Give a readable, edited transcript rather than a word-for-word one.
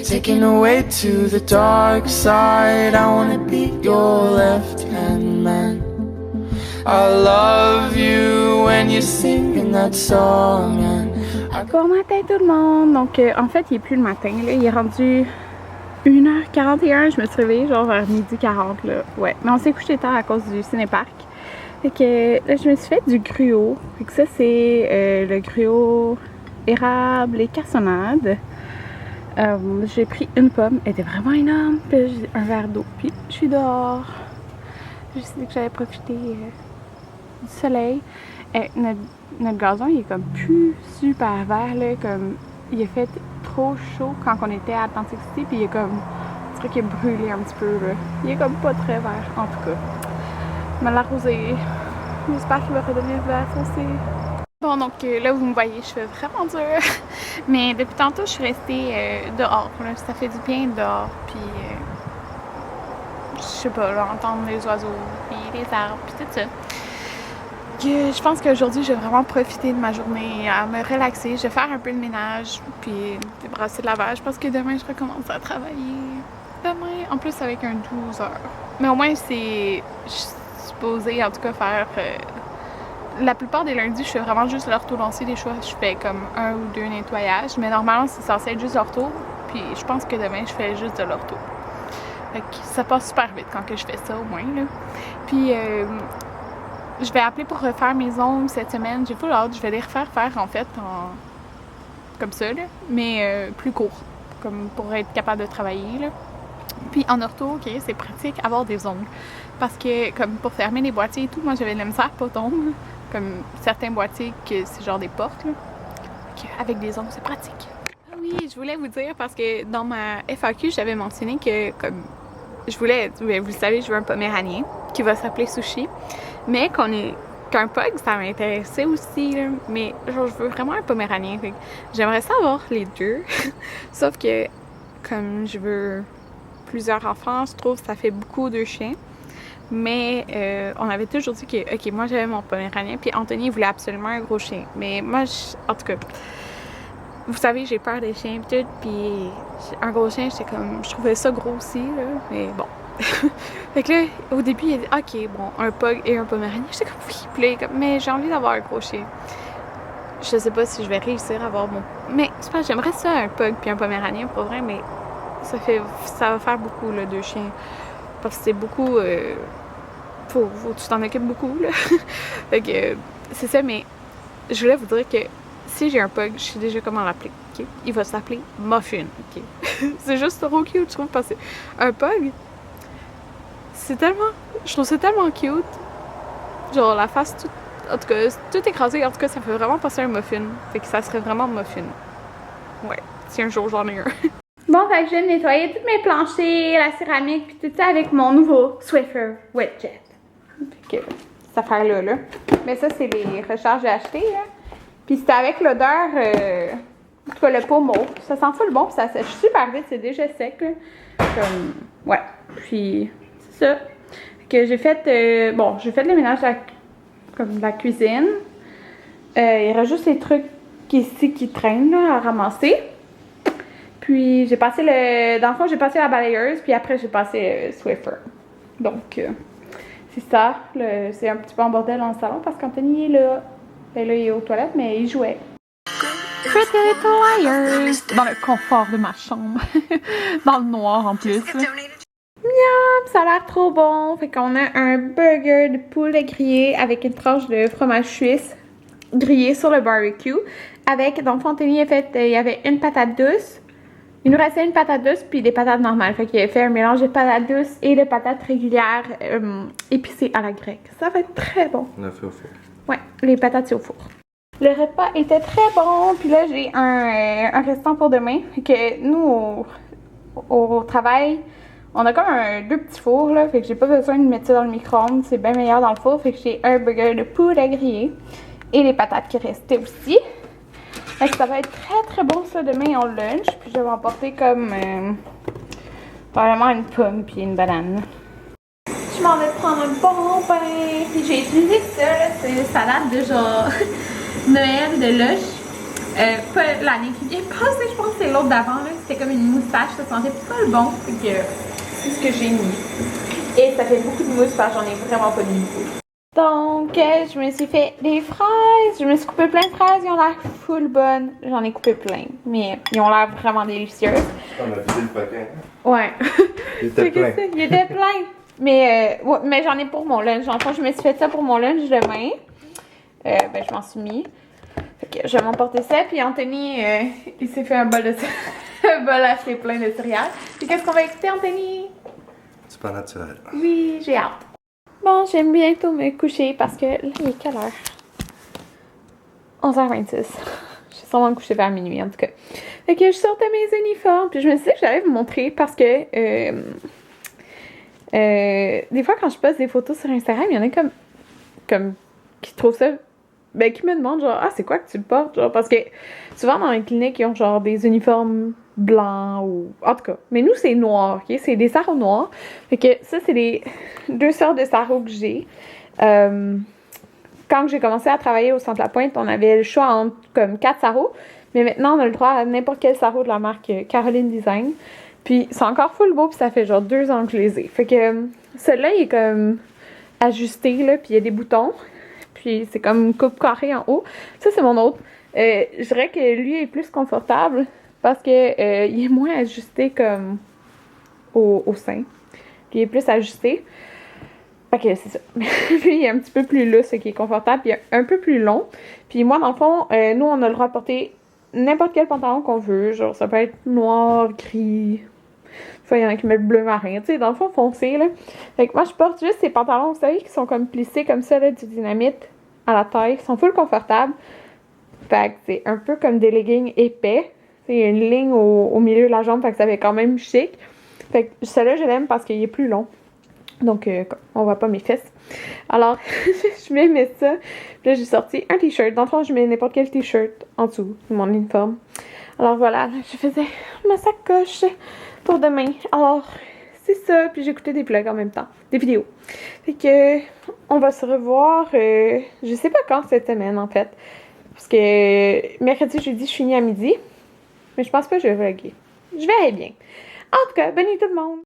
taken away to the dark side. I wanna be your left-hand man. I love you when you're singing that song. Bon matin tout le monde! Donc en fait il est plus le matin, là. Il est rendu 1h41, je me suis réveillée genre vers 12h40 là. Ouais, mais on s'est couché tard à cause du cinéparc. Fait que là je me suis fait du gruau. Fait que ça c'est le gruau érable et cassonade. J'ai pris une pomme, elle était vraiment énorme, puis j'ai un verre d'eau, puis je suis dehors. Je sais que j'allais profiter du soleil. Notre gazon il est comme plus super vert là, comme il a fait trop chaud quand on était à Atlantic City, puis il est comme, on dirait qu'il a brûlé un petit peu là. Il est comme pas très vert en tout cas. Il m'a l'arrosé. J'espère qu'il va redonner le vert aussi. Bon, donc là vous me voyez, je fais vraiment dur. Mais depuis tantôt je suis restée dehors. Là, ça fait du bien dehors, puis je sais pas, là, entendre les oiseaux, puis les arbres, puis tout ça. Je pense qu'aujourd'hui, je vais vraiment profiter de ma journée, à me relaxer. Je vais faire un peu de ménage, puis débrasser le lavage, parce que demain, je recommence à travailler. Demain, en plus, avec un 12 heures. Mais au moins, je suis supposée, en tout cas, faire... la plupart des lundis, je fais vraiment juste l'orthodontie. Des fois, je fais comme 1 ou 2 nettoyages. Mais normalement, c'est censé être juste l'ortho. Puis je pense que demain, je fais juste de l'ortho. Fait que ça passe super vite quand que je fais ça, au moins, là. Puis... je vais appeler pour refaire mes ongles cette semaine. J'ai full hâte. Je vais les refaire en fait comme ça, là, mais plus court, comme pour être capable de travailler, là. Puis en ortho, ok, c'est pratique avoir des ongles. Parce que comme pour fermer les boîtiers et tout, moi j'avais de la misère pas d'ongles. Comme certains boîtiers que c'est genre des portes, là. Avec des ongles, c'est pratique. Ah oui, je voulais vous dire parce que dans ma FAQ, j'avais mentionné que comme je voulais, vous le savez, je veux un poméranien qui va s'appeler Sushi. Mais qu'un pug, ça m'intéressait aussi, là. Mais genre, je veux vraiment un poméranien. J'aimerais savoir les deux. Sauf que, comme je veux plusieurs enfants, je trouve que ça fait beaucoup de chiens. Mais on avait toujours dit que, ok, moi j'avais mon poméranien, puis Anthony voulait absolument un gros chien. Mais moi, en tout cas, vous savez, j'ai peur des chiens, puis tout. Puis un gros chien, j'étais comme, je trouvais ça gros aussi, là. Mais bon. Fait que là, au début, il a dit ok, bon, un pug et un poméranien. J'étais comme oui, puis là, comme, mais j'ai envie d'avoir un gros chien. Je sais pas si je vais réussir à avoir mon. Mais je pense j'aimerais ça, un pug puis un poméranien pour vrai, mais ça va faire beaucoup, là, 2 chiens. Parce que c'est beaucoup. Faut tu t'en occupes beaucoup, là. Fait que c'est ça, mais je voulais vous dire que si j'ai un pug, je sais déjà comment l'appeler. Okay? Il va s'appeler Muffin. Okay? C'est juste trop cute, je trouve, parce que un pug. C'est tellement... Je trouve ça tellement cute. Genre, la face toute... En tout cas, tout écrasé. En tout cas, ça fait vraiment passer un muffin. Fait que ça serait vraiment muffin. Ouais, si un jour j'en ai un. Bon, fait que je viens de nettoyer tous mes planchers, la céramique, puis tout ça avec mon nouveau Swiffer Wet Jet. Fait que, cette affaire-là, là. Mais ça, c'est les recharges que j'ai achetées, là. Puis c'était avec l'odeur... en tout cas, le pot mauve. Ça sent full bon, puis ça sèche super vite. C'est déjà sec, là. Comme... Ouais. Puis... ça. Que j'ai fait, bon, j'ai fait le ménage comme de la cuisine. Il y aura juste les trucs ici qui traînent là, à ramasser. Puis j'ai passé dans le fond, j'ai passé la balayeuse, puis après j'ai passé Swiffer. Donc, c'est ça. C'est un petit peu en bordel dans le salon parce qu'Anthony est là. Ben là, il est aux toilettes, mais il jouait. Pretty Little Liars! Dans le confort de ma chambre. Dans le noir en plus. Miam, ça a l'air trop bon. Fait qu'on a un burger de poulet grillé avec une tranche de fromage suisse grillé sur le barbecue. Avec, donc Anthony a fait, il y avait une patate douce. Il nous restait une patate douce puis des patates normales. Fait qu'il a fait un mélange de patates douces et de patates régulières épicées à la grecque. Ça va être très bon. On a fait au four. Ouais, les patates c'est au four. Le repas était très bon. Puis là, j'ai un restant pour demain. Fait que nous, au travail... On a comme 2 petits fours, là, fait que j'ai pas besoin de mettre ça dans le micro-ondes, c'est bien meilleur dans le four, fait que j'ai un burger de poulet grillé et les patates qui restaient aussi. Fait que ça va être très très bon ça demain au lunch, puis je vais m'emporter comme probablement une pomme puis une banane. Je m'en vais prendre un bon bain, puis j'ai utilisé ça, là, c'est une salade de genre Noël de Lush. Pas l'année qui vient passée, je pense que c'est l'autre d'avant, là. c'était comme une moustache, ça sentait pas le bon, fait que c'est ce que j'ai mis. Et ça fait beaucoup de mousse parce que j'en ai vraiment pas mis beaucoup. Donc, je me suis fait des fraises, je me suis coupé plein de fraises, ils ont l'air full bonnes. J'en ai coupé plein, mais ils ont l'air vraiment délicieuses. On a vidé le paquet. Ouais. Il était plein. Il était plein. Mais j'en ai pour mon lunch. En fait, je me suis fait ça pour mon lunch demain. Je m'en suis mis. Fait que je vais m'emporter ça. Puis Anthony, il s'est fait un bol de un bol assez plein de céréales. Puis qu'est-ce qu'on va écouter, Anthony? C'est pas naturel. Oui, j'ai hâte. Bon, j'aime bientôt me coucher parce que là, il est quelle heure? 11h26. Je vais sûrement me coucher vers minuit, en tout cas. Fait que je sortais mes uniformes. Puis je me suis dit que j'allais vous montrer parce que des fois, quand je poste des photos sur Instagram, il y en a comme qui trouvent ça. Ben, qui me demandent genre, ah, c'est quoi que tu portes? Genre, parce que souvent dans les cliniques, ils ont genre des uniformes blancs ou. En tout cas. Mais nous, c'est noir, ok? C'est des sarraux noirs. Fait que ça, c'est les 2 sortes de sarraux que j'ai. Quand j'ai commencé à travailler au Centre La Pointe, on avait le choix entre comme 4 sarraux. Mais maintenant, on a le droit à n'importe quel sarrau de la marque Caroline Design. Puis c'est encore full beau, puis ça fait genre 2 ans que je les ai. Fait que celui-là, il est comme ajusté, là, puis il y a des boutons. Puis c'est comme une coupe carrée en haut. Ça, c'est mon autre. Je dirais que lui est plus confortable parce que il est moins ajusté comme au sein. Puis il est plus ajusté. Fait que c'est ça. Lui, il est un petit peu plus lousse, qui est confortable, puis un peu plus long. Puis moi, dans le fond, nous, on a le droit de porter n'importe quel pantalon qu'on veut. Genre, ça peut être noir, gris. Enfin, il y en a qui mettent bleu marin, tu sais, dans le fond, foncé, là. Fait que moi, je porte juste ces pantalons, vous savez, qui sont comme plissés comme ça, là, du dynamite à la taille. Ils sont full confortables. Fait que c'est un peu comme des leggings épais. Il y a une ligne au milieu de la jambe, fait que ça fait quand même chic. Fait que celui-là, je l'aime parce qu'il est plus long. Donc, on voit pas mes fesses. Alors, je mets ça. Puis là, j'ai sorti un t-shirt. Dans le fond, je mets n'importe quel t-shirt en dessous de mon uniforme. Alors voilà, je faisais ma sacoche pour demain. Alors, c'est ça. Puis j'écoutais des vlogs en même temps. Des vidéos. Fait que, on va se revoir, je sais pas quand cette semaine, en fait. Parce que mercredi, jeudi, je finis à midi. Mais je pense pas que je vais vlogger. Je verrai bien. En tout cas, bonne nuit tout le monde!